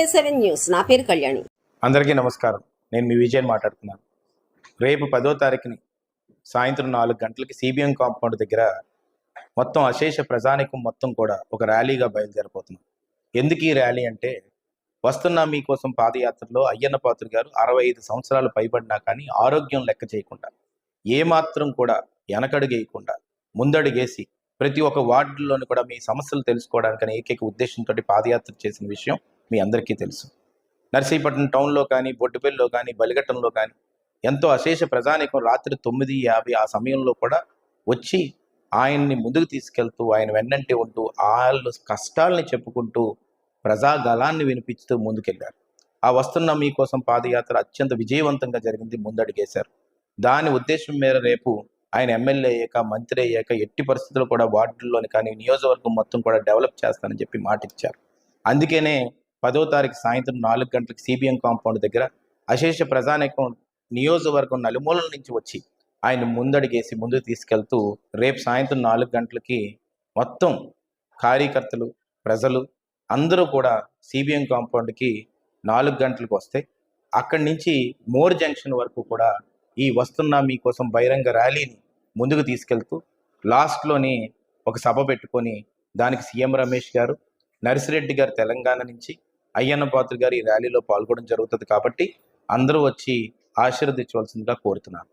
KSA7 news. నా పేరు కళ్యాణి. అందరికీ నమస్కారం. నేను మీ విజయన్ మాట్లాడుతున్నాను. రేపు 10వ తారీఖుని సాయంత్రం 4 గంటలకి CBM కాంపౌండ్ దగ్గర మొత్తం అశేష ప్రజానికం మొత్తం కూడా ఒక ర్యాలీగా బయలుదేరిపోతున్నాం. ఎందుకు ఈ ర్యాలీ అంటే, వస్తున్న మీకోసం పాదయాత్రలో అయ్యన్న పాత్రుడు గారు 65 సంవత్సరాలు పైబడినా కానీ ఆరోగ్యం లెక్క చేయకుండా, ఏమాత్రం కూడా వెనకడుగేయకుండా ముందడుగేసి ప్రతి ఒక్క వార్డుల్లోని కూడా మీ సమస్యలు తెలుసుకోవడానికని ఏకైక ఉద్దేశంతో పాదయాత్ర చేసిన విషయం మీ అందరికీ తెలుసు. నర్సీపట్నం టౌన్లో కానీ, బొడ్డుపల్లిలో కానీ, బలిఘట్టంలో కానీ ఎంతో అశేష ప్రజానికం రాత్రి 9:50 ఆ సమయంలో కూడా వచ్చి ఆయన్ని ముందుకు తీసుకెళ్తూ, ఆయన వెన్నంటే ఉంటూ, వాళ్ళు కష్టాలని చెప్పుకుంటూ ప్రజాగలాన్ని వినిపిస్తూ ముందుకెళ్ళారు. ఆ వస్తున్న మీకోసం పాదయాత్ర అత్యంత విజయవంతంగా జరిగింది, ముందడుగేశారు. దాని ఉద్దేశం మేర రేపు ఆయన ఎమ్మెల్యే అయ్యాక, మంత్రి అయ్యాక ఎట్టి పరిస్థితుల్లో కూడా వార్డుల్లోని కానీ నియోజకవర్గం మొత్తం కూడా డెవలప్ చేస్తానని చెప్పి మాట ఇచ్చారు. అందుకనే 10వ తారీఖు సాయంత్రం 4 గంటలకు CBM కాంపౌండ్ దగ్గర అశేష ప్రజానికం నియోజకవర్గం నలుమూలల నుంచి వచ్చి ఆయన ముందడిగేసి ముందుకు తీసుకెళ్తూ రేపు సాయంత్రం 4 గంటలకి మొత్తం కార్యకర్తలు, ప్రజలు అందరూ కూడా CBM కాంపౌండ్కి 4 గంటలకు వస్తే అక్కడి నుంచి మోర్ జంక్షన్ వరకు కూడా ఈ వస్తున్న మీకోసం బహిరంగ ర్యాలీని ముందుకు తీసుకెళ్తూ లాస్ట్లోని ఒక సభ పెట్టుకొని దానికి సీఎం రమేష్ గారు, నర్సిరెడ్డి గారు తెలంగాణ నుంచి, అయ్యన్న పాత్రుడు గారు ఈ ర్యాలీలో పాల్గొనడం జరుగుతుంది. కాబట్టి అందరూ వచ్చి ఆశీర్వదించవలసిందిగా కోరుతున్నాను.